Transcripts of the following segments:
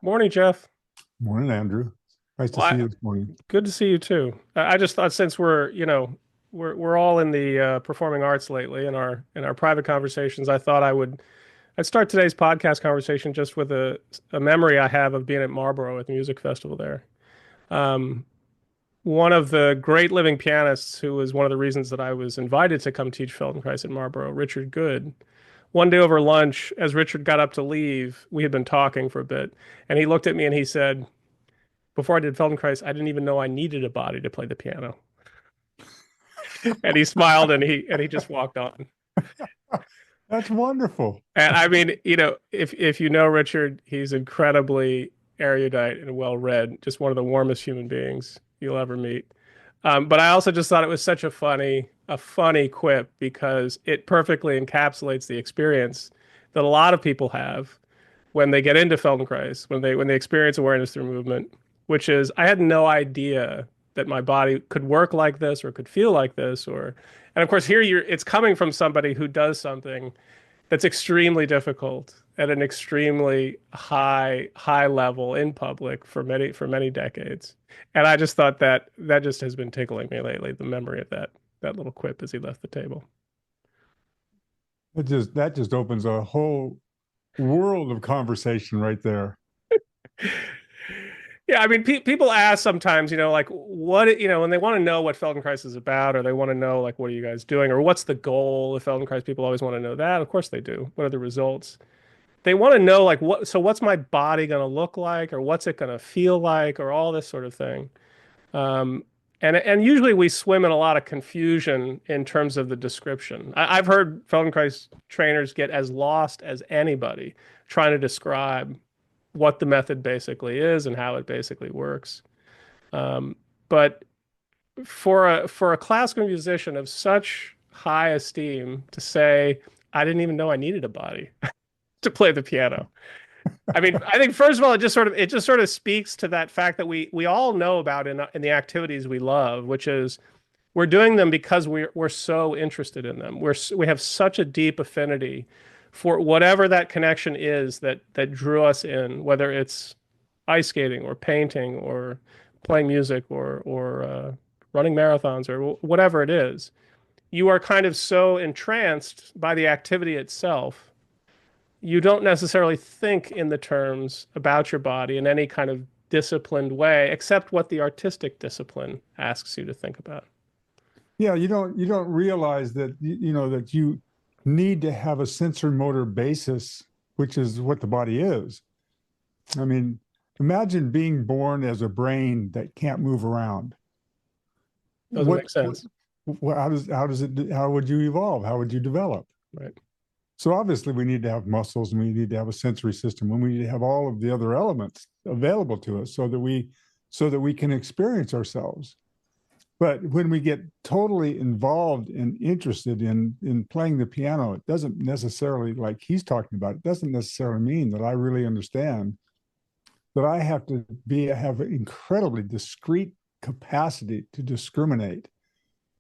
Morning, Jeff. Morning, Andrew. Nice to Well, see you this morning. good to see you too. I just thought since we're all in the performing arts lately in our private conversations, I thought I'd start today's podcast conversation just with a memory I have of being at Marlborough at the music festival there. Um, One of the great living pianists who was one of the reasons that I was invited to come teach Feldenkrais at Marlborough, Richard Good. One day over lunch, as Richard got up to leave, we had been talking for a bit, and he looked at me and he said, before I did Feldenkrais, I didn't even know I needed a body to play the piano. And he smiled and he just walked on. That's wonderful. And I mean, if you know Richard, he's incredibly erudite and well read, just one of the warmest human beings you'll ever meet. But I also just thought it was such a funny quip because it perfectly encapsulates the experience that a lot of people have when they get into Feldenkrais, when they experience awareness through movement, which is I had no idea that my body could work like this or could feel like this and of course here it's coming from somebody who does something that's extremely difficult at an extremely high level in public for many decades. And I just thought that just has been tickling me lately, the memory of that little quip as he left the table. That just opens a whole world of conversation right there. Yeah, I mean, people ask sometimes, like when they want to know what Feldenkrais is about, or they want to know, like, what are you guys doing, or what's the goal of Feldenkrais? People always want to know that. Of course they do. What are the results? They want to know, like, what's my body going to look like, or what's it going to feel like, or all this sort of thing. Um, and usually we swim in a lot of confusion in terms of the description. I've heard Feldenkrais trainers get as lost as anybody trying to describe what the method basically is and how it basically works. But for a classical musician of such high esteem to say, I didn't even know I needed a body to play the piano. I mean, I think first of all, it just sort of speaks to that fact that we all know about in the activities we love, which is we're doing them because we're so interested in them. We have such a deep affinity for whatever that connection is that drew us in, whether it's ice skating or painting or playing music or running marathons or whatever it is. You are kind of so entranced by the activity itself, you don't necessarily think in the terms about your body in any kind of disciplined way, except what the artistic discipline asks you to think about. Yeah, you don't realize that that you need to have a sensor motor basis, which is what the body is. I mean, imagine being born as a brain that can't move around. Doesn't What, make what, sense, how would you evolve? How would you develop? right? So obviously we need to have muscles and we need to have a sensory system and we need to have all of the other elements available to us so that we can experience ourselves. But when we get totally involved and interested in playing the piano, it doesn't necessarily, like he's talking about, it doesn't necessarily mean that I really understand that I have to have an incredibly discrete capacity to discriminate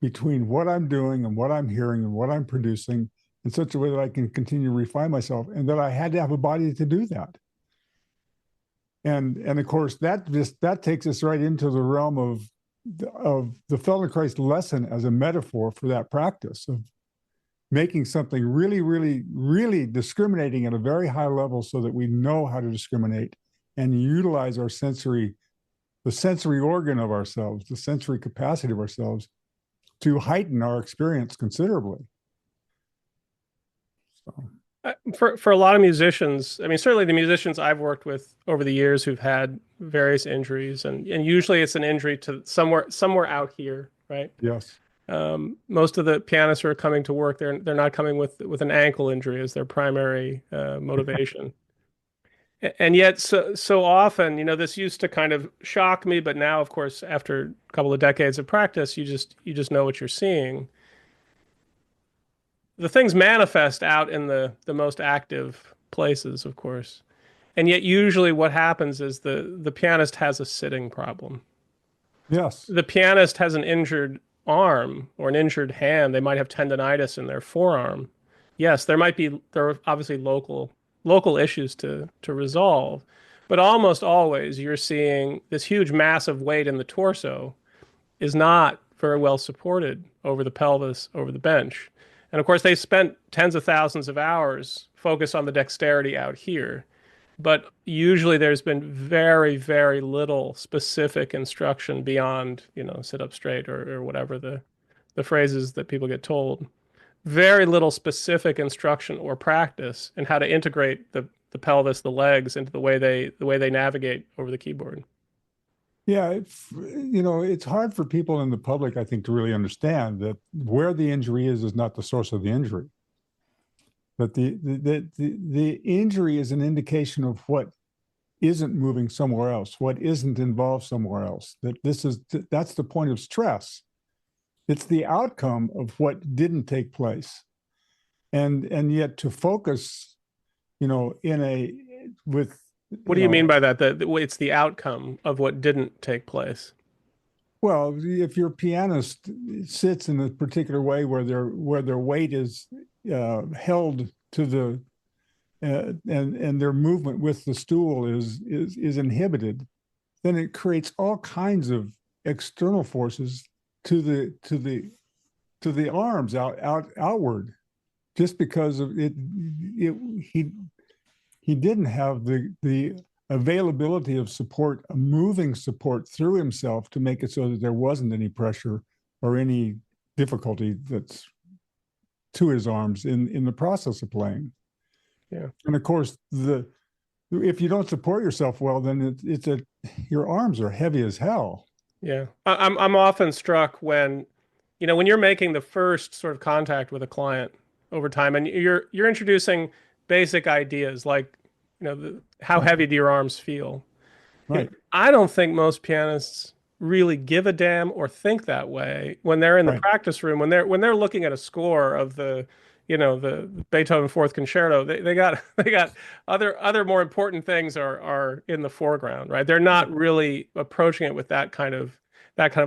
between what I'm doing and what I'm hearing and what I'm producing in such a way that I can continue to refine myself, and that I had to have a body to do that. And of course that takes us right into the realm of the Feldenkrais lesson as a metaphor for that practice of making something really, really, really discriminating at a very high level so that we know how to discriminate and utilize the sensory organ of ourselves, the sensory capacity of ourselves to heighten our experience considerably. So, For a lot of musicians, I mean, certainly the musicians I've worked with over the years who've had various injuries, and usually it's an injury to somewhere out here, right? yes. Most of the pianists who are coming to work, they're not coming with an ankle injury as their primary motivation. And yet, so often, this used to kind of shock me, but now, of course, after a couple of decades of practice, you just know what you're seeing. The things manifest out in the most active places, of course. And yet, usually, what happens is the pianist has a sitting problem. Yes. The pianist has an injured arm or an injured hand. They might have tendonitis in their forearm. Yes, there are obviously local issues to resolve, But almost always you're seeing this huge mass of weight in the torso is not very well supported over the pelvis, over the bench. And of course, they spent tens of thousands of hours focused on the dexterity out here. But usually there's been very, very little specific instruction beyond, sit up straight or whatever the phrases that people get told. Very little specific instruction or practice in how to integrate the pelvis, the legs into the way they navigate over the keyboard. Yeah, it's hard for people in the public, I think, to really understand that where the injury is not the source of the injury. But the injury is an indication of what isn't moving somewhere else, what isn't involved somewhere else. That's the point of stress. It's the outcome of what didn't take place. And yet to focus, in a with What do you mean by that? That it's the outcome of what didn't take place. well, if your pianist sits in a particular way where their weight is held to the and their movement with the stool is inhibited, then it creates all kinds of external forces to the arms outward, just because of it. He didn't have the availability of support, a moving support through himself to make it so that there wasn't any pressure or any difficulty that's to his arms in the process of playing. Yeah. And of course, if you don't support yourself well, then your arms are heavy as hell. Yeah. I'm often struck when you're making the first sort of contact with a client over time and you're introducing basic ideas like, how heavy do your arms feel? Right. I don't think most pianists really give a damn or think that way when they're in the Right. practice room, when they're looking at a score of the Beethoven Fourth Concerto. They got they got other more important things are in the foreground, right? They're not really approaching it with that kind of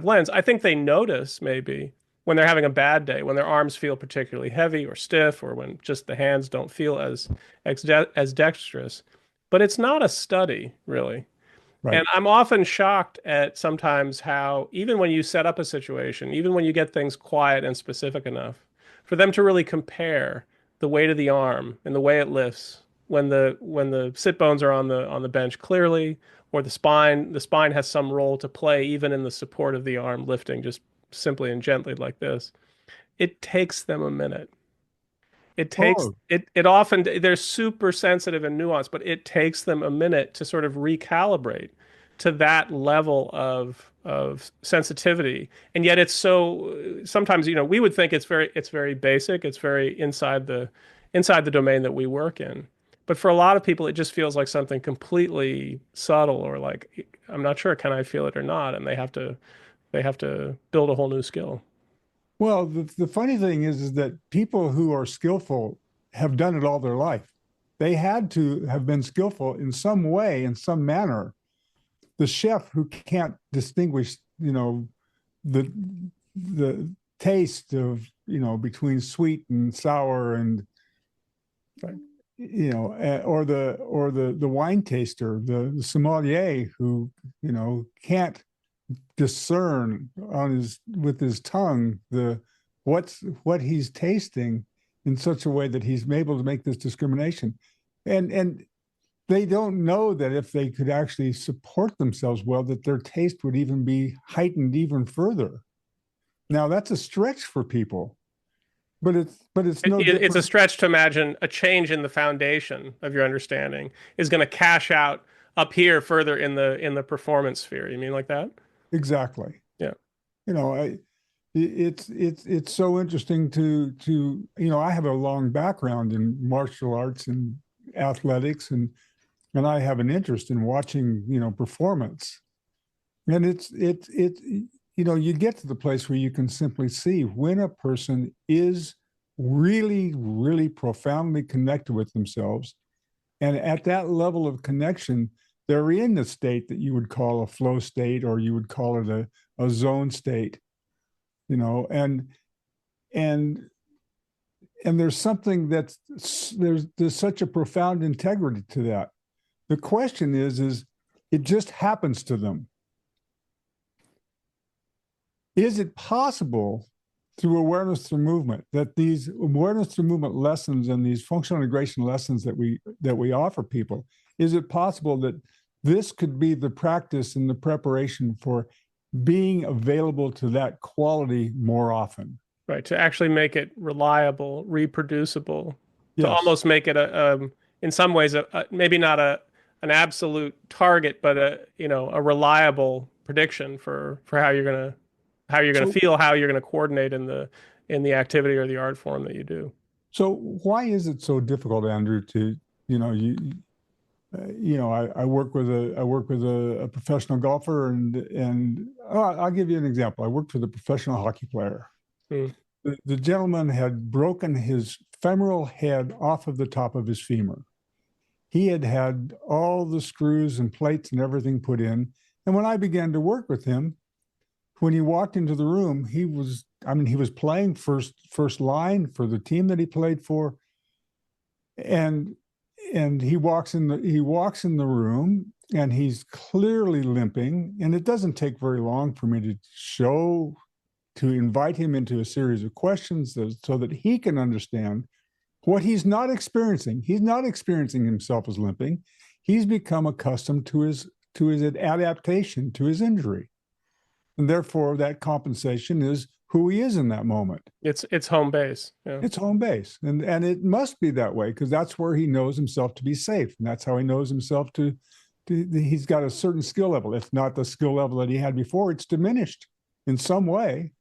lens. I think they notice maybe when they're having a bad day, when their arms feel particularly heavy or stiff, or when just the hands don't feel as dexterous. But it's not a study, really. And Right. I'm often shocked at sometimes how, even when you set up a situation, even when you get things quiet and specific enough, for them to really compare the weight of the arm and the way it lifts when the sit bones are on the bench clearly, or the spine has some role to play even in the support of the arm lifting just simply and gently like this. It takes them a minute. It takes Oh, it often they're super sensitive and nuanced, but it takes them a minute to sort of recalibrate to that level of sensitivity. And yet it's so sometimes, we would think it's very basic, it's very inside the domain that we work in. But for a lot of people, it just feels like something completely subtle, or like, I'm not sure, can I feel it or not? And they have to build a whole new skill. well, the funny thing is that people who are skillful have done it all their life. They had to have been skillful in some way, in some manner. The chef who can't distinguish, the the taste of, between sweet and sour and, or the wine taster, the sommelier who, can't discern with his tongue what he's tasting in such a way that he's able to make this discrimination. And they don't know that if they could actually support themselves well, that their taste would even be heightened even further. Now that's a stretch for people, but it's It, no it- it's a different. stretch to imagine a change in the foundation of your understanding is going to cash out up here further in the performance sphere. You mean like that? Exactly. Yeah. It's so interesting I have a long background in martial arts and athletics, and I have an interest in watching, performance. And you get to the place where you can simply see when a person is really, really profoundly connected with themselves. And at that level of connection, they're in the state that you would call a flow state, or you would call it a zone state, and and and there's something there's such a profound integrity to that. The question is it just happens to them. Is it possible through awareness through movement that these awareness through movement lessons and these functional integration lessons that we offer people, is it possible that this could be the practice and the preparation for being available to that quality more often? Right, to actually make it reliable, reproducible, to Yes. almost make it in some ways, maybe not an absolute target, but a reliable prediction for how you're gonna So feel, how you're gonna coordinate in the activity or the art form that you do. so why is it so difficult, Andrew, to you know you I work with a professional golfer, and I'll give you an example. I worked with a professional hockey player. Hmm. The gentleman had broken his femoral head off of the top of his femur. He had had all the screws and plates and everything put in. And when I began to work with him, when he walked into the room, he was playing first line for the team that he played for. And he walks in the room, and he's clearly limping. And it doesn't take very long for me to invite him into a series of questions so that he can understand what he's not experiencing. He's not experiencing himself as limping. He's become accustomed to his adaptation to his injury. And therefore, that compensation is who he is in that moment. It's home base. Yeah. It's home base. And it must be that way because that's where he knows himself to be safe. And that's how he knows himself he's got a certain skill level. It's not the skill level that he had before, it's diminished in some way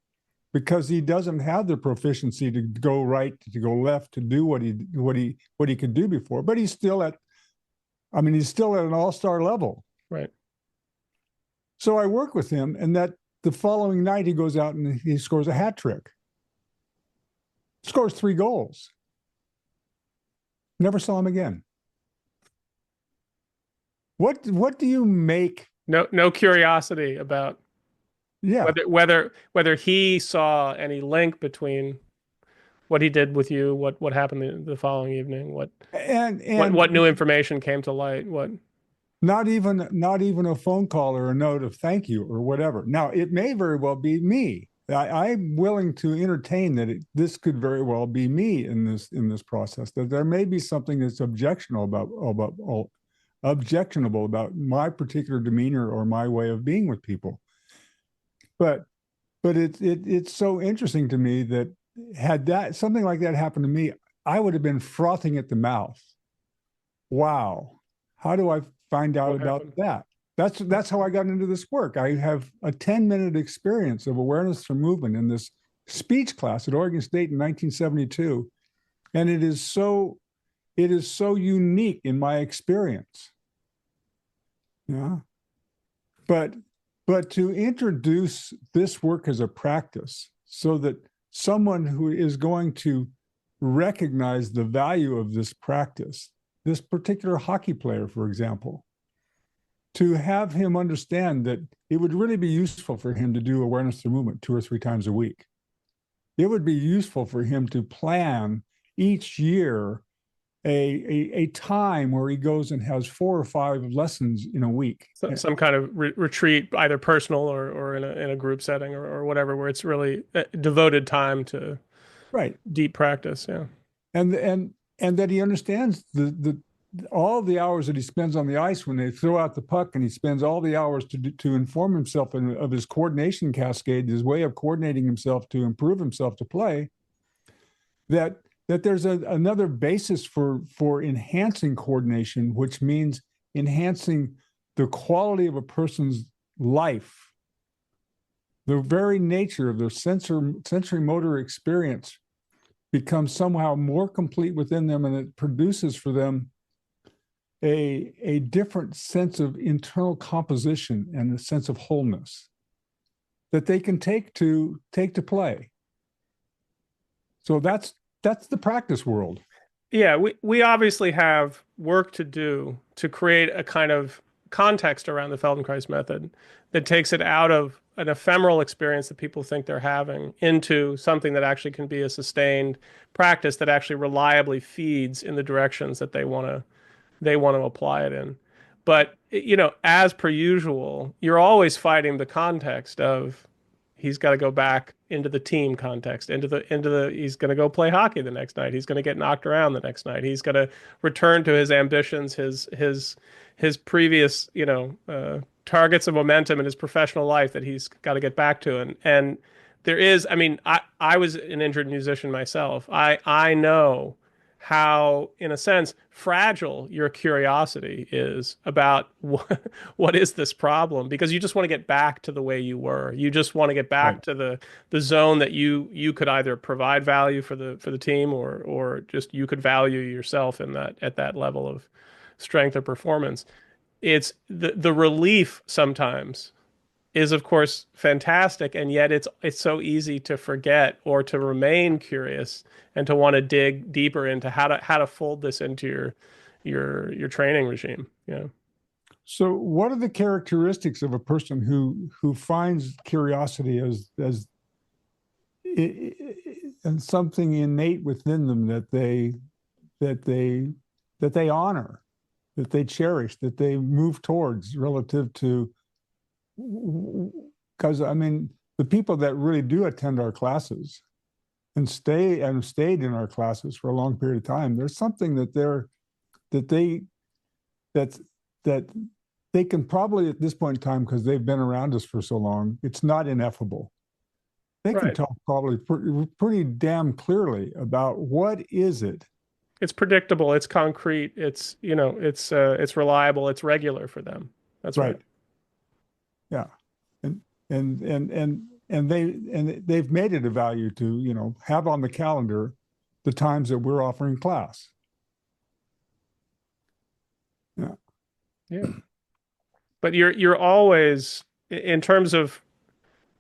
because he doesn't have the proficiency to go right, to go left, to do what he could do before. But he's still at an all-star level. Right. So I work with him, and that the following night he goes out and he scores a hat trick. Scores 3 goals. Never saw him again. What do you make? No curiosity about Yeah. whether he saw any link between what he did with you, what happened the following evening, what And what and what new information came to light, what. not even a phone call or a note of thank you or whatever. Now, it may very well be me. I'm willing to entertain that this could very well be me in this process. That there may be something that's objectionable about my particular demeanor or my way of being with people. But it's so interesting to me that had that something like that happened to me, I would have been frothing at the mouth. Wow, how do I find out What about happened? that? That's how I got into this work. I have a 10-minute experience of awareness for movement in this speech class at Oregon State in 1972, and it is so unique in my experience. Yeah, but to introduce this work as a practice so that someone who is going to recognize the value of this practice, this particular hockey player, for example, to have him understand that it would really be useful for him to do awareness through movement 2 or 3 times a week. It would be useful for him to plan each year a time where he goes and has 4 or 5 lessons in a week. So, some kind of retreat, either personal or in a group setting or whatever, where it's really devoted time to Right. deep practice. Yeah. And that he understands the all the hours that he spends on the ice when they throw out the puck, and he spends all the hours to inform himself of his coordination cascade, his way of coordinating himself to improve himself to play. That there's another basis for enhancing coordination, which means enhancing the quality of a person's life, the very nature of their sensory motor experience becomes somehow more complete within them, and it produces for them a different sense of internal composition and a sense of wholeness that they can take to play. So that's the practice world. Yeah, we obviously have work to do to create a kind of context around the Feldenkrais method that takes it out of an ephemeral experience that people think they're having into something that actually can be a sustained practice that actually reliably feeds in the directions that they want to apply it in. But as per usual, you're always fighting the context of he's got to go back into the team context, into the he's going to go play hockey the next night. He's going to get knocked around the next night. He's going to return to his ambitions, his previous, targets of momentum in his professional life that he's got to get back to. And there is, I mean, I was an injured musician myself. I know how, in a sense, fragile your curiosity is about what is this problem, because you just want to get back to the way you were. You just want to get Right. back to the zone that you could either provide value for the team, or just you could value yourself in that at that level of strength or performance. It's the relief sometimes is of course fantastic, and yet it's so easy to forget or to remain curious and to want to dig deeper into how to fold this into your training regime. So, what are the characteristics of a person who finds curiosity as and something innate within them that they that they honor, that they cherish, that they move towards relative to? Because I mean, the people that really do attend our classes and stayed in our classes for a long period of time, there's something that they that that they can probably at this point in time, because they've been around us for so long, it's not ineffable. They can Right. talk probably pretty damn clearly about what is it. It's predictable, it's concrete, it's reliable, it's regular for them. That's right. Right. Yeah. And they've made it a value to, have on the calendar the times that we're offering class. Yeah. Yeah. But you're always, in terms of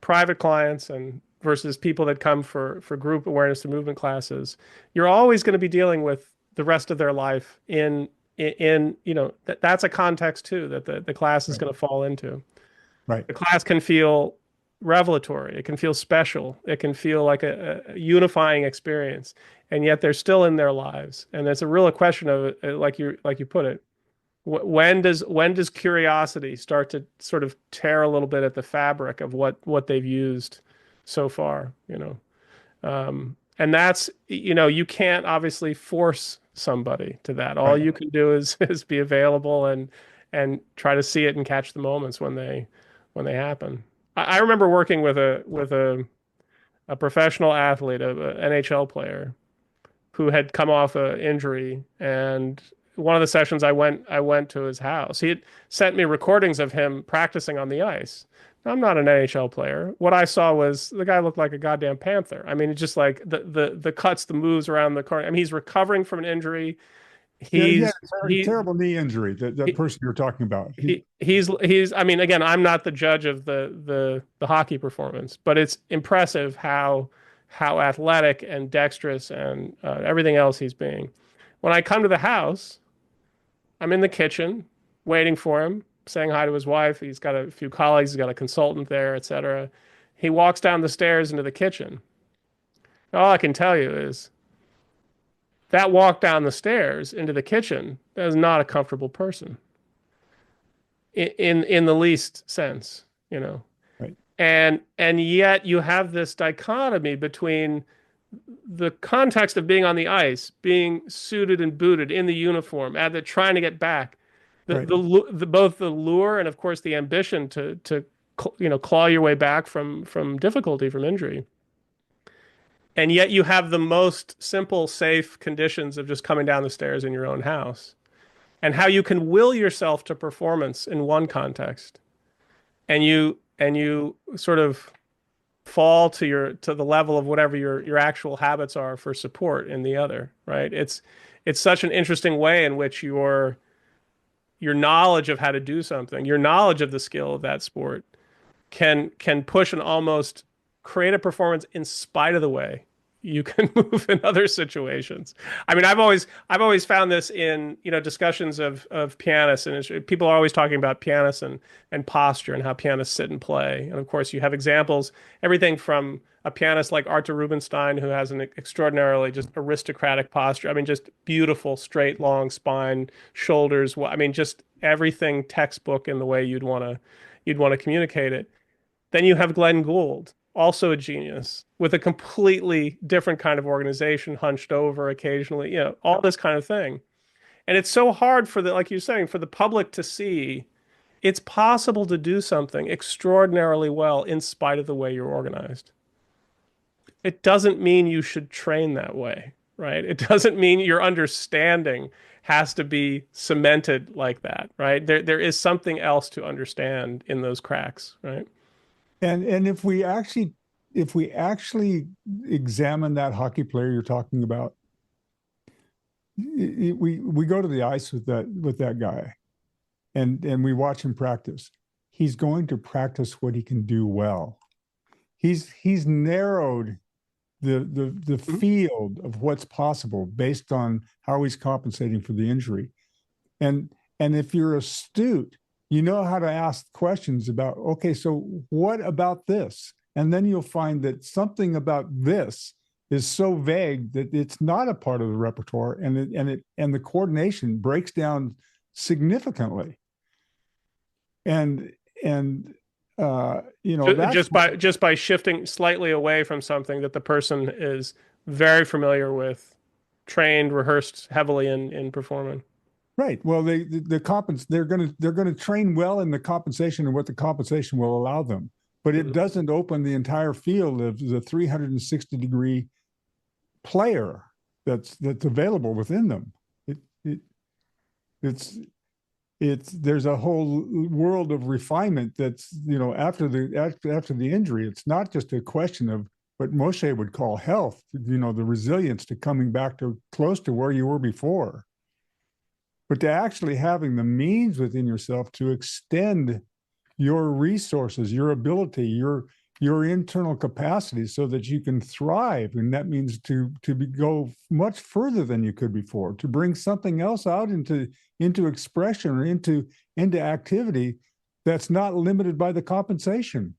private clients and versus people that come for group awareness and movement classes, you're always going to be dealing with the rest of their life in that's a context too that the class is Right. going to fall into. Right. The class can feel revelatory, it can feel special, it can feel like a unifying experience, and yet they're still in their lives. And it's a real question of, like you put it, when does curiosity start to sort of tear a little bit at the fabric of what they've used so far. And that's, you can't obviously force somebody to that. All Right. you can do is be available and try to see it and catch the moments when they happen. I remember working with a professional athlete, a NHL player, who had come off an injury, and one of the sessions I went to his house. He had sent me recordings of him practicing on the ice. I'm not an NHL player. What I saw was the guy looked like a goddamn panther. I mean, it's just like the cuts, the moves around the corner. I mean, he's recovering from an injury. Yeah. He had He's a he terrible knee injury. That he, person you're talking about. he's I mean, again, I'm not the judge of the hockey performance, but it's impressive how athletic and dexterous and everything else he's being. When I come to the house, I'm in the kitchen waiting for him, saying hi to his wife. He's got a few colleagues, he's got a consultant there, etc. He walks down the stairs into the kitchen. All I can tell you is that walk down the stairs into the kitchen is not a comfortable person in the least sense. Right. And yet you have this dichotomy between the context of being on the ice, being suited and booted in the uniform, and trying to get back, Right. both the lure and of course the ambition to claw your way back from difficulty, from injury. And yet you have the most simple, safe conditions of just coming down the stairs in your own house, and how you can will yourself to performance in one context, and you sort of fall to the level of whatever your actual habits are for support in the other, right? It's such an interesting way in which your knowledge of how to do something, your knowledge of the skill of that sport can push and almost create a performance in spite of the way you can move in other situations. I mean, I've always found this in discussions of pianists, and people are always talking about pianists and posture and how pianists sit and play. And of course, you have examples, everything from a pianist like Artur Rubinstein, who has an extraordinarily just aristocratic posture. I mean, just beautiful, straight, long spine, shoulders. I mean, just everything textbook in the way you'd want to communicate it. Then you have Glenn Gould, also a genius, with a completely different kind of organization, hunched over occasionally, all this kind of thing. And it's so hard for like you're saying, for the public to see it's possible to do something extraordinarily well in spite of the way you're organized. It doesn't mean you should train that way, right? It doesn't mean your understanding has to be cemented like that, right? There is something else to understand in those cracks, right? And if we actually examine that hockey player you're talking about, we go to the ice with that guy, and we watch him practice. He's going to practice what he can do well. He's narrowed the field of what's possible based on how he's compensating for the injury. And if you're astute, you know how to ask questions about, okay, so what about this? And then you'll find that something about this is so vague that it's not a part of the repertoire, and the coordination breaks down significantly. And that's just by shifting slightly away from something that the person is very familiar with, trained, rehearsed heavily in performing. right. Well, they're gonna train well in the compensation and what the compensation will allow them, but it doesn't open the entire field of the 360-degree player that's available within them. It's there's a whole world of refinement that's after the injury. It's not just a question of what Moshe would call health, the resilience to coming back to close to where you were before, but to actually having the means within yourself to extend your resources, your ability, your internal capacity so that you can thrive. And that means to go much further than you could before, to bring something else out into expression or into activity that's not limited by the compensation.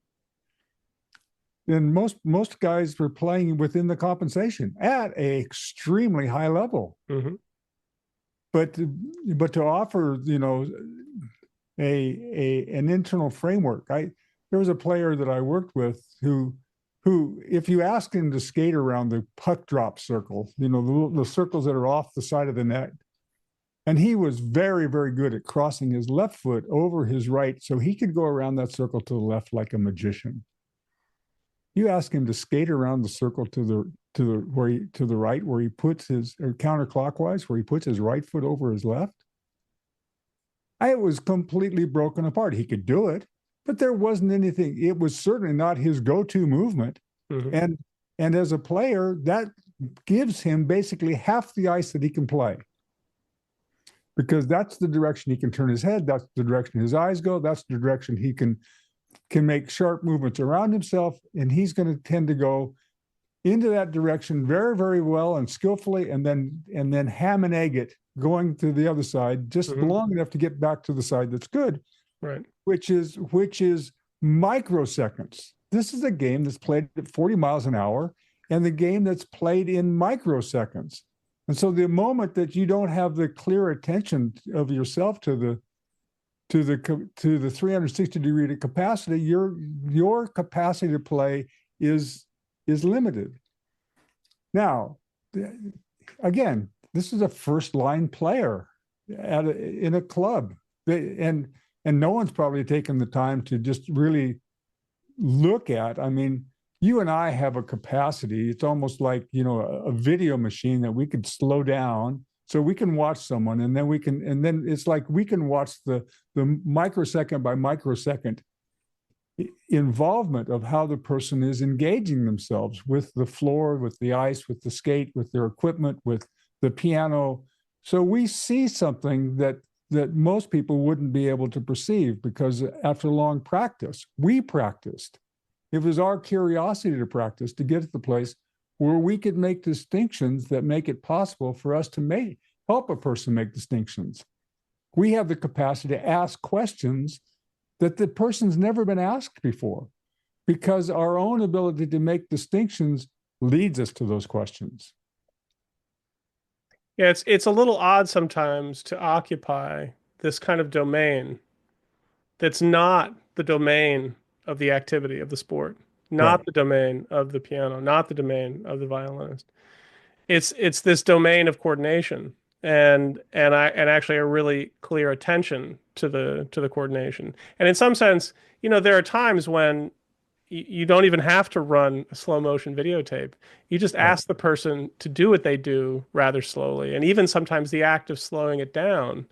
And most guys were playing within the compensation at an extremely high level. Mm-hmm. But to offer, an internal framework. There was a player that I worked with who if you asked him to skate around the puck drop circle, the circles that are off the side of the net, and he was very, very good at crossing his left foot over his right, so he could go around that circle to the left like a magician. You ask him to skate around the circle to the right, where he puts or counterclockwise, where he puts his right foot over his left. It was completely broken apart. He could do it, but there wasn't anything. It was certainly not his go-to movement. Mm-hmm. And as a player, that gives him basically half the ice that he can play, because that's the direction he can turn his head. That's the direction his eyes go. That's the direction he can make sharp movements around himself. And he's going to tend to go into that direction very, very well and skillfully, and then ham and egg it going to the other side just long enough to get back to the side that's good, right? Which is microseconds. This is a game that's played at 40 miles an hour, and the game that's played in microseconds. And so the moment that you don't have the clear attention of yourself to the 360-degree capacity, your capacity to play is limited. Now, again, this is a first-line player in a club, and no one's probably taken the time to just really look at. I mean, you and I have a capacity. It's almost like a video machine that we could slow down so we can watch someone, and then it's like we can watch the microsecond by microsecond involvement of how the person is engaging themselves with the floor, with the ice, with the skate, with their equipment, with the piano. So we see something that most people wouldn't be able to perceive, because after long practice, we practiced. It was our curiosity to practice to get to the place where we could make distinctions that make it possible for us to help a person make distinctions. We have the capacity to ask questions that the person's never been asked before, because our own ability to make distinctions leads us to those questions. Yeah, it's a little odd sometimes to occupy this kind of domain that's not the domain of the activity of the sport, not Right. the domain of the piano, not the domain of the violinist. It's this domain of coordination and actually a really clear attention to the coordination. And in some sense, there are times when you don't even have to run a slow motion videotape. You just Right. ask the person to do what they do rather slowly. And even sometimes the act of slowing it down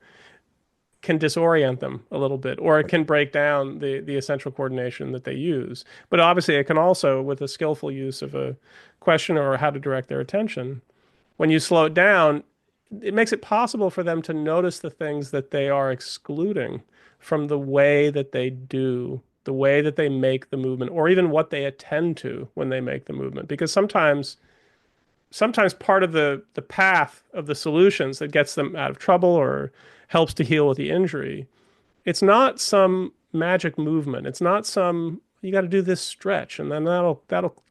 can disorient them a little bit, or it can break down the essential coordination that they use. But obviously, it can also, with a skillful use of a question or how to direct their attention, when you slow it down, it makes it possible for them to notice the things that they are excluding from the way that they do, the way that they make the movement, or even what they attend to when they make the movement. Because sometimes part of the path of the solutions that gets them out of trouble or helps to heal with the injury, it's not some magic movement. It's not some you got to do this stretch and then that'll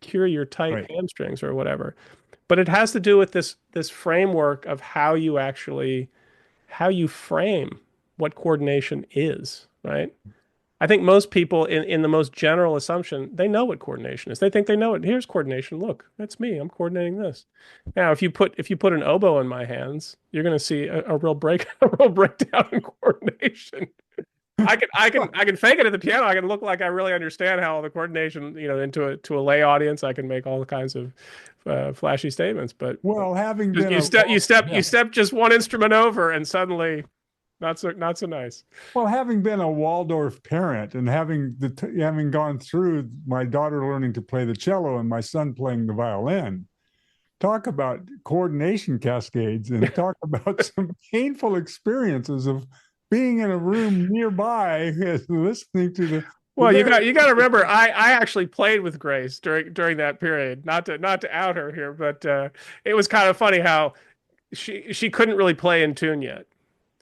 cure your tight Right. hamstrings or whatever. But it has to do with this framework of how you frame what coordination is, right? I think most people in the most general assumption, they know what coordination is. They think they know it. Here's coordination. Look, that's me. I'm coordinating this. Now, if you put an oboe in my hands, you're going to see a real break a real breakdown in coordination. I can fake it at the piano. I can look like I really understand how the coordination, into a lay audience. I can make all kinds of flashy statements, but Well, having just been a you yeah. step just one instrument over, and suddenly not so nice. Well, having been a Waldorf parent and having gone through my daughter learning to play the cello and my son playing the violin, talk about coordination cascades and talk about some painful experiences of being in a room nearby listening to the Well, very you got to remember, I actually played with Grace during that period. Not to out her here, but it was kind of funny how she couldn't really play in tune yet,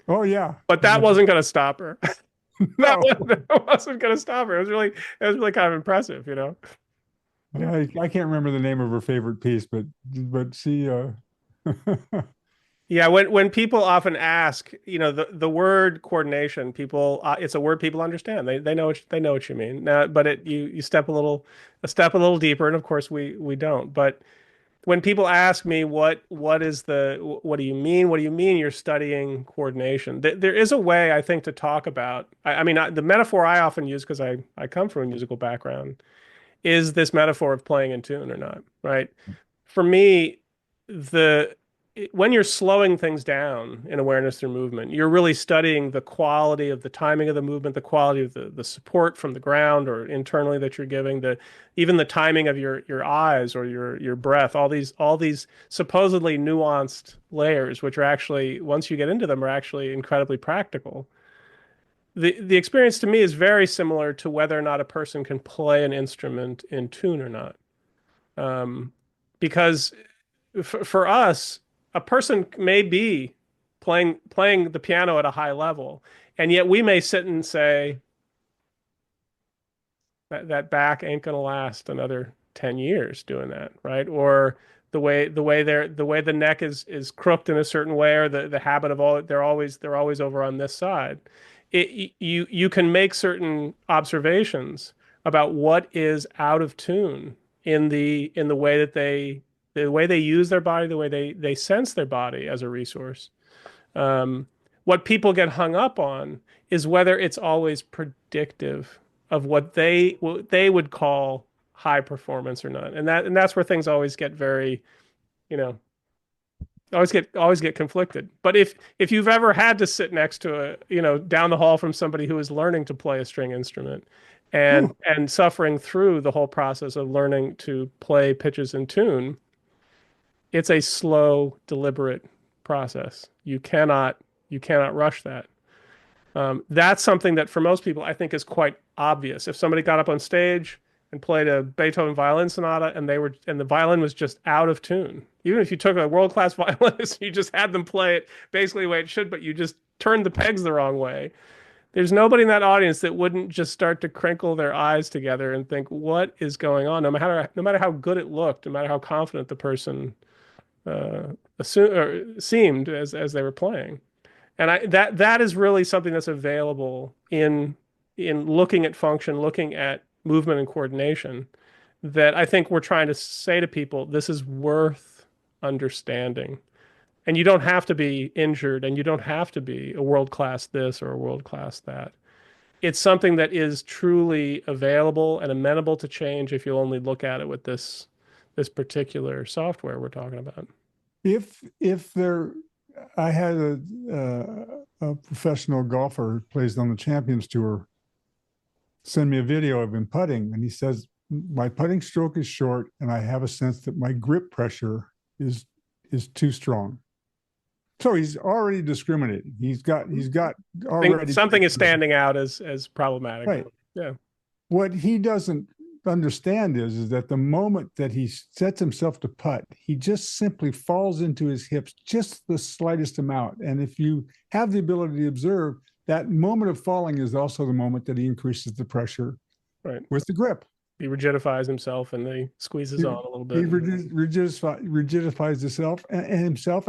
oh yeah. but that Yeah. wasn't going to stop her. No, That wasn't going to stop her. It was really kind of impressive, Yeah. I can't remember the name of her favorite piece, but she Yeah, when people often ask, the word coordination, people it's a word people understand. They know what you mean. Now, but you step a little deeper, and of course we don't. But when people ask me what do you mean? What do you mean you're studying coordination? There is a way I think to talk about. I mean, the metaphor I often use because I come from a musical background is this metaphor of playing in tune or not, right? For me, the when you're slowing things down in awareness through movement, you're really studying the quality of the timing of the movement, the quality of the support from the ground or internally that you're giving, even the timing of your eyes or your breath, all these supposedly nuanced layers, which are actually, once you get into them, are actually incredibly practical. The experience to me is very similar to whether or not a person can play an instrument in tune or not. Um, because for us, a person may be playing the piano at a high level, and yet we may sit and say that back ain't gonna last another 10 years doing that, right? Or the way the neck is crooked in a certain way, or the habit of they're always over on this side. You can make certain observations about what is out of tune in the way they use their body, the way they sense their body as a resource. What people get hung up on is whether it's always predictive of what they would call high performance or not. And that's where things always get very, you know, always get conflicted. But if you've ever had to sit next to down the hall from somebody who is learning to play a string instrument and suffering through the whole process of learning to play pitches in tune, it's a slow, deliberate process. You cannot rush that. That's something that for most people I think is quite obvious. If somebody got up on stage and played a Beethoven violin sonata and the violin was just out of tune, even if you took a world-class violinist and you just had them play it basically the way it should, but you just turned the pegs the wrong way, there's nobody in that audience that wouldn't just start to crinkle their eyes together and think, what is going on? No matter how good it looked, no matter how confident the person uh, seemed as they were playing. And that is really something that's available in looking at function, looking at movement and coordination, that I think we're trying to say to people, this is worth understanding. And you don't have to be injured and you don't have to be a world class this or a world class that. It's something that is truly available and amenable to change if you only look at it with this particular software we're talking about. If there, I had a professional golfer who plays on the Champions Tour send me a video of him putting, and he says my putting stroke is short, and I have a sense that my grip pressure is too strong. So he's already discriminating. He's got already Something is standing out as problematic. right. Yeah. What he doesn't understand is that the moment that he sets himself to putt, he just simply falls into his hips just the slightest amount. And if you have the ability to observe, that moment of falling is also the moment that he increases the pressure Right. with the grip. He rigidifies himself and he squeezes on a little He bit. rigidifies himself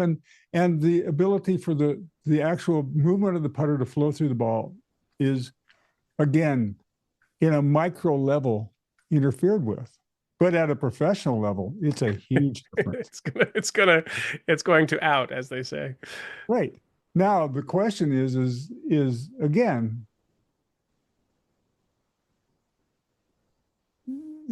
and the ability for the actual movement of the putter to flow through the ball is, again, in a micro level interfered with. But at a professional level, it's a huge difference. It's going to out, as they say. Right. Now the question is again,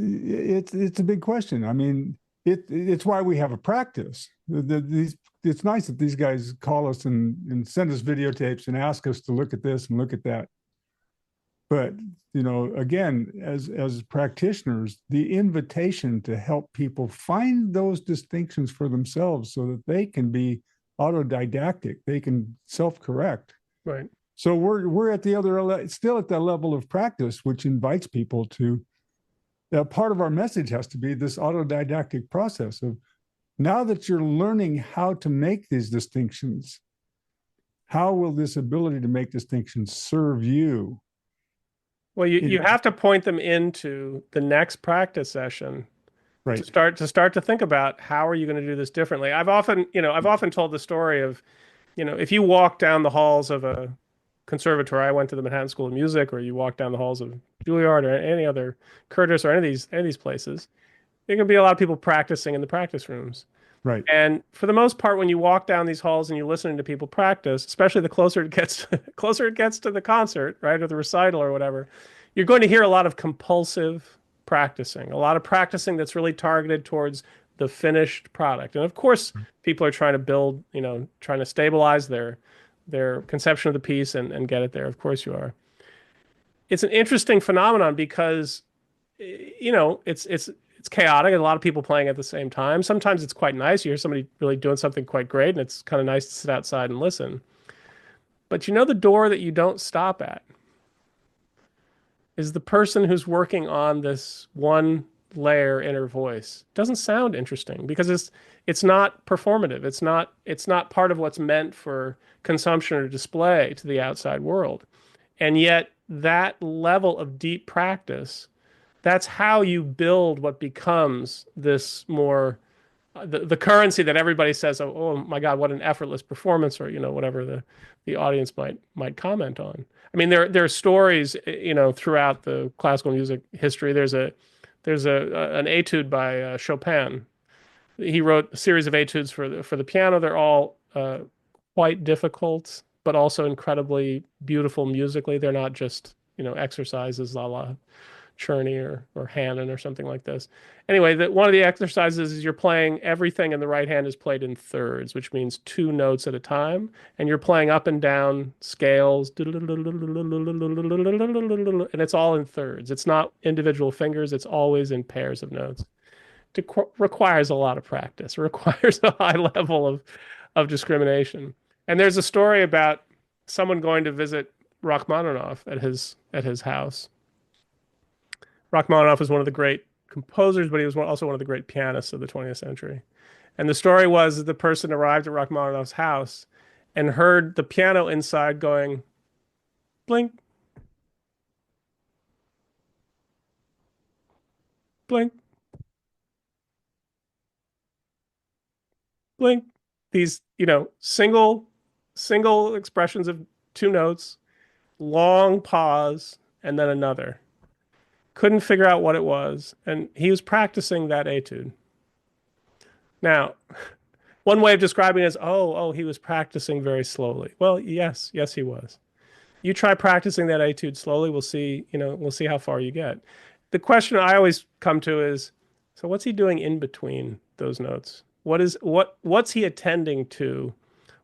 it's a big question. I mean, it's why we have a practice. It's nice that these guys call us and send us videotapes and ask us to look at this and look at that. But again, as practitioners, the invitation to help people find those distinctions for themselves so that they can be autodidactic, they can self-correct. Right. So we're at the other, still at that level of practice, which invites people to. Part of our message has to be this autodidactic process of, now that you're learning how to make these distinctions, how will this ability to make distinctions serve you? Well, you have to point them into the next practice session Right. to start to think about how are you going to do this differently. I've often told the story of, if you walk down the halls of a conservatory, I went to the Manhattan School of Music, or you walk down the halls of Juilliard or any other Curtis or any of these places, there can be a lot of people practicing in the practice rooms. Right. And for the most part, when you walk down these halls and you're listening to people practice, especially the closer it gets closer it gets to the concert, right, or the recital or whatever, you're going to hear a lot of compulsive practicing, a lot of practicing that's really targeted towards the finished product. And of course, people are trying to build, trying to stabilize their conception of the piece and get it there. Of course you are. It's an interesting phenomenon because it's chaotic and a lot of people playing at the same time. Sometimes it's quite nice. You hear somebody really doing something quite great and it's kind of nice to sit outside and listen. But the door that you don't stop at is the person who's working on this one layer inner voice. Doesn't sound interesting because it's not performative. It's not part of what's meant for consumption or display to the outside world. And yet that level of deep practice, that's how you build what becomes this more the currency that everybody says, oh my God, what an effortless performance, or whatever the audience might comment on. I mean, there are stories, throughout the classical music history. There's an etude by Chopin. He wrote a series of etudes for the piano. They're all quite difficult, but also incredibly beautiful musically. They're not just exercises a la Czerny or Hannon or something like this. Anyway, one of the exercises is you're playing everything in the right hand is played in thirds, which means two notes at a time, and you're playing up and down scales, and it's all in thirds. It's not individual fingers, it's always in pairs of notes. It requires a lot of practice. It requires a high level of discrimination. And there's a story about someone going to visit Rachmaninoff at his house. Rachmaninoff was one of the great composers, but he was also one of the great pianists of the 20th century. And the story was that the person arrived at Rachmaninoff's house and heard the piano inside going blink, blink, blink. These, single single expressions of two notes, long pause, and then another. Couldn't figure out what it was, and he was practicing that etude. Now, one way of describing it is, he was practicing very slowly. Well, yes, yes, he was. You try practicing that etude slowly, we'll see how far you get. The question I always come to is, so what's he doing in between those notes? What's he attending to?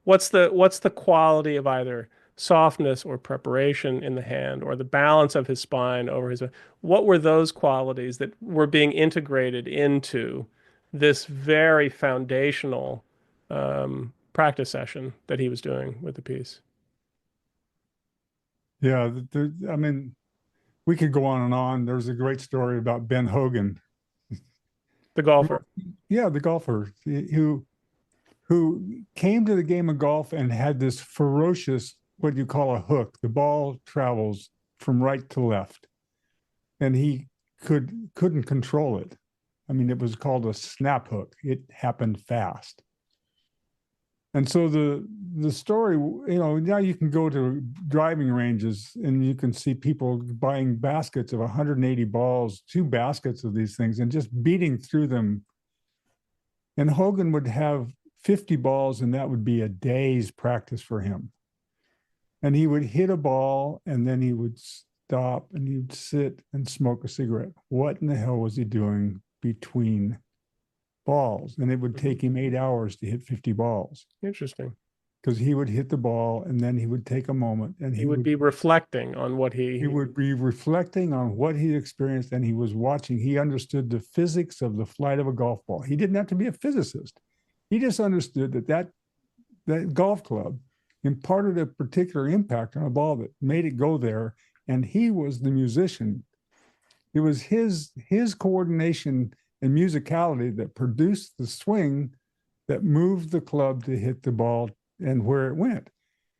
What's the quality of either softness or preparation in the hand or the balance of his spine over his, what were those qualities that were being integrated into this very foundational practice session that he was doing with the piece? Yeah, I mean, we could go on and on. There's a great story about Ben Hogan. The golfer. Yeah, the golfer who came to the game of golf and had this ferocious, what you call a hook. The ball travels from right to left, and he couldn't control it. I mean, it was called a snap hook. It happened fast. And so the story, now you can go to driving ranges and you can see people buying baskets of 180 balls, 2 baskets of these things, and just beating through them. And Hogan would have 50 balls, and that would be a day's practice for him. And he would hit a ball, and then he would stop and he'd sit and smoke a cigarette. What in the hell was he doing between balls? And it would take him 8 hours to hit 50 balls. Interesting. Because he would hit the ball and then he would take a moment and he would be reflecting on what he would be reflecting on what he experienced, and he was watching. He understood the physics of the flight of a golf ball. He didn't have to be a physicist. He just understood that golf club imparted a particular impact on a ball that made it go there, and he was the musician. It was his coordination and musicality that produced the swing that moved the club to hit the ball and where it went.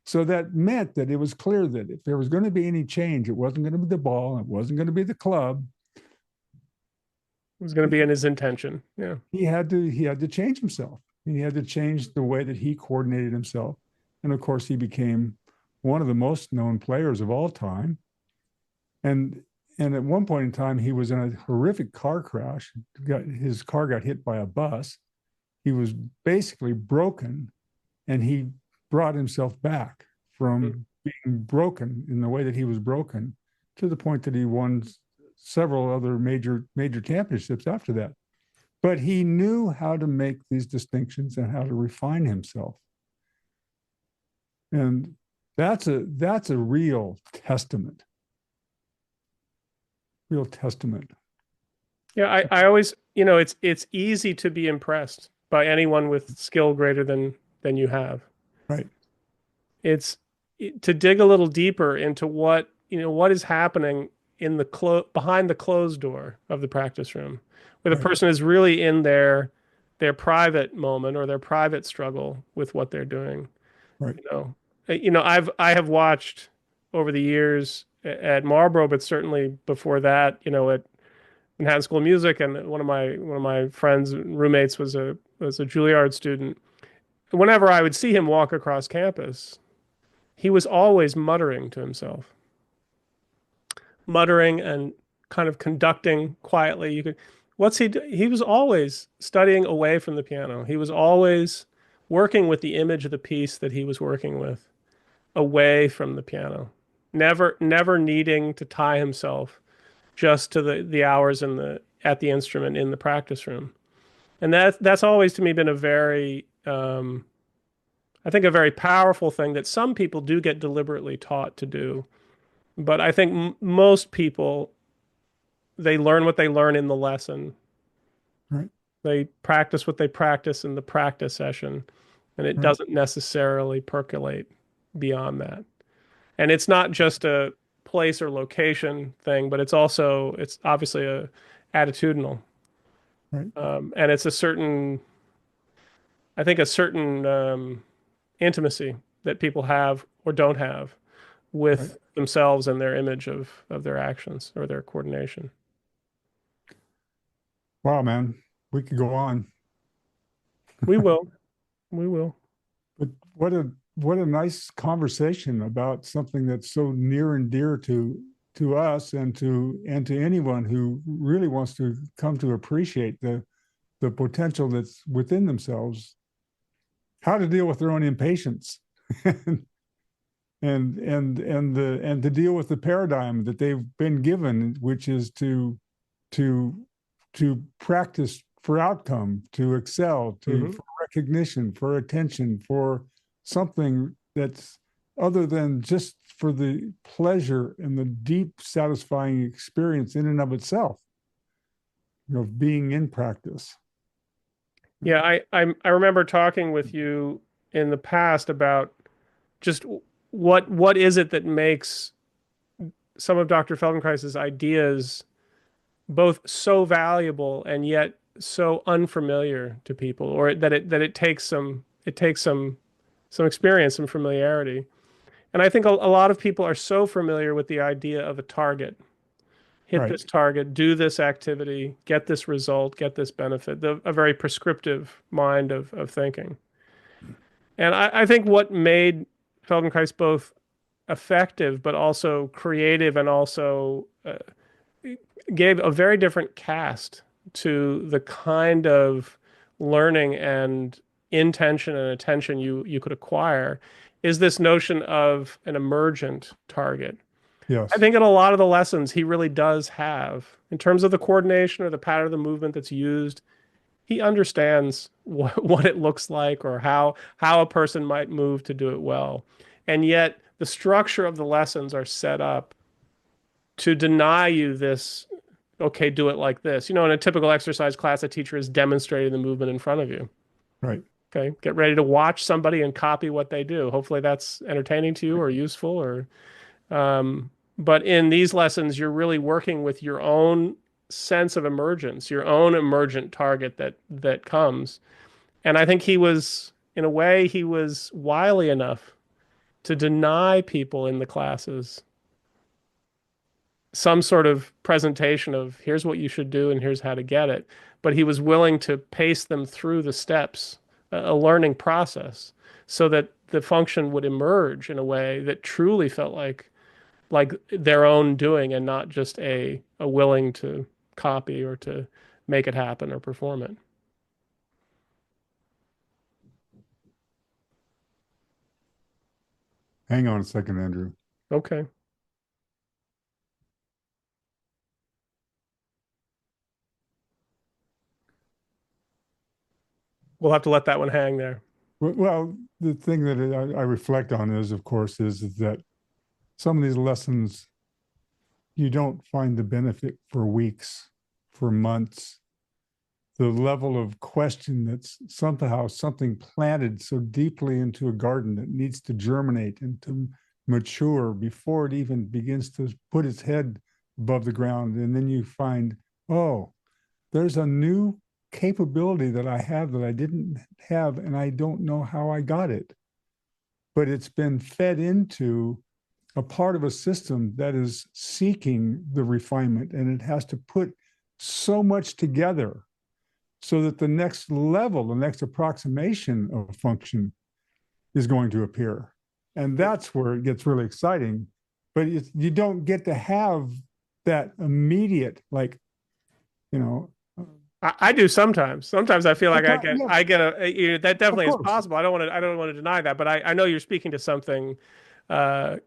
So that meant that it was clear that if there was going to be any change, it wasn't going to be the ball, it wasn't going to be the club. It was going to be in his intention. Yeah. He had to change himself. He had to change the way that he coordinated himself. And of course, he became one of the most known players of all time. And at one point in time, he was in a horrific car crash. His car got hit by a bus. He was basically broken, and he brought himself back from being broken in the way that he was broken to the point that he won several other major championships after that. But he knew how to make these distinctions and how to refine himself. And that's a real testament. Real testament. Yeah, I always, it's easy to be impressed by anyone with skill greater than you have. Right. It's to dig a little deeper into what is happening in the behind the closed door of the practice room, where the person is really in their private moment or their private struggle with what they're doing. Right. I have watched over the years at Marlboro, but certainly before that, in Manhattan School of Music, and one of my friends, roommates, was a Juilliard student. Whenever I would see him walk across campus, he was always muttering to himself, muttering and kind of conducting quietly. He was always studying away from the piano. He was always working with the image of the piece that he was working with, away from the piano, never needing to tie himself just to the hours at the instrument in the practice room. And that's always to me been a very I think a very powerful thing that some people do get deliberately taught to do. But I think most people, they learn what they learn in the lesson. Right. They practice what they practice in the practice session, and it doesn't necessarily percolate beyond that. And it's not just a place or location thing, but it's obviously a attitudinal. Right. And it's I think a certain intimacy that people have or don't have with themselves and their image of their actions or their coordination. Wow, man, we could go on. We will. We will. But what a what a nice conversation about something that's so near and dear to us and to anyone who really wants to come to appreciate the potential that's within themselves, how to deal with their own impatience and to deal with the paradigm that they've been given, which is to to practice for outcome, to excel, to Hmm. for recognition, for attention, for something that's other than just for the pleasure and the deep satisfying experience in and of itself of being in practice. Yeah, I remember talking with you in the past about just what is it that makes some of Dr. Feldenkrais's ideas both so valuable and yet so unfamiliar to people, or that it takes some experience, some familiarity. And I think a lot of people are so familiar with the idea of a target. Hit Right. this target, do this activity, get this result, get this benefit, a very prescriptive mind of thinking. And I think what made Feldenkrais both effective, but also creative and also gave a very different cast to the kind of learning and intention and attention you could acquire is this notion of an emergent target. I Yes. think in a lot of the lessons he really does have, in terms of the coordination or the pattern of the movement that's used, he understands what it looks like or how a person might move to do it well. And yet the structure of the lessons are set up to deny you this, okay, do it like this. In a typical exercise class, a teacher is demonstrating the movement in front of you. Right. Okay, get ready to watch somebody and copy what they do. Hopefully that's entertaining to you or useful or but in these lessons, you're really working with your own sense of emergence, your own emergent target that comes. And I think in a way, he was wily enough to deny people in the classes some sort of presentation of here's what you should do and here's how to get it. But he was willing to pace them through the steps, a learning process, so that the function would emerge in a way that truly felt like their own doing and not just a willing to copy or to make it happen or perform it. Hang on a second, Andrew. Okay. We'll have to let that one hang there. Well, the thing that I reflect on is, of course, is that some of these lessons you don't find the benefit for weeks, for months. The level of question that's somehow something planted so deeply into a garden that needs to germinate and to mature before it even begins to put its head above the ground. And then you find, oh, there's a new capability that I have that I didn't have, and I don't know how I got it. But it's been fed into a part of a system that is seeking the refinement, and it has to put so much together so that the next level, the next approximation of function is going to appear. And that's where it gets really exciting. But you don't get to have that immediate, like, you know, I do sometimes. Sometimes I feel like yeah, that of definitely is course. possible. I don't want to deny that, but I know you're speaking to something kind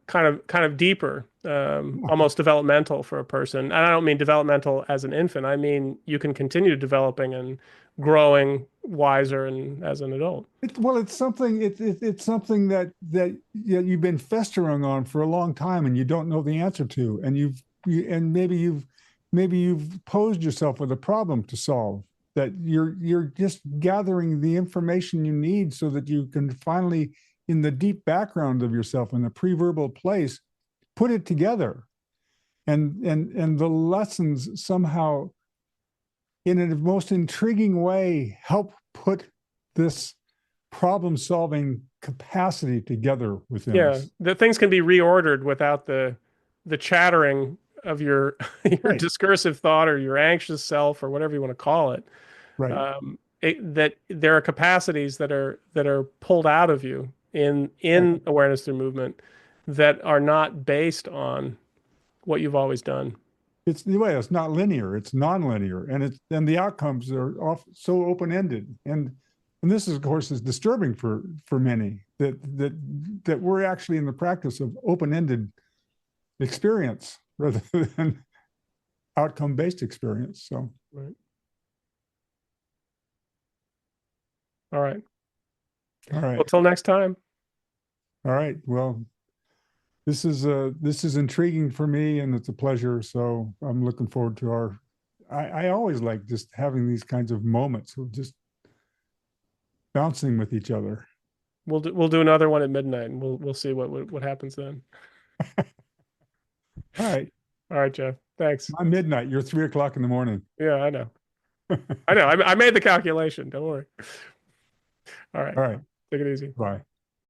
of deeper, Yeah, almost developmental for a person. And I don't mean developmental as an infant. I mean you can continue developing and growing wiser and as an adult. well, it's something. It's something that you've been festering on for a long time, and you don't know the answer to, and and maybe you've posed yourself with a problem to solve. That you're just gathering the information you need so that you can finally, in the deep background of yourself, in the pre-verbal place, put it together, and the lessons somehow, in a most intriguing way, help put this problem solving capacity together within Yeah, us. the things can be reordered without the chattering of your your Right, discursive thought or your anxious self or whatever you want to call it. right, That there are capacities that are pulled out of you Right. in awareness through movement that are not based on what you've always done. It's the way it's not linear, it's non-linear, and the outcomes are so open-ended. And this is, of course, is disturbing for many that we're actually in the practice of open-ended experience rather than outcome-based experience. So Right. All right. all Well, right. till next time. All right. Well, this is intriguing for me and it's a pleasure. So I'm looking forward to I always like just having these kinds of moments of just bouncing with each other. We'll do another one at midnight, and we'll see what happens then. All right. All right, Jeff. Thanks. My midnight, you're 3 o'clock in the morning. Yeah, I know. I know. I made the calculation. Don't worry. All right. All right. Take it easy. Bye.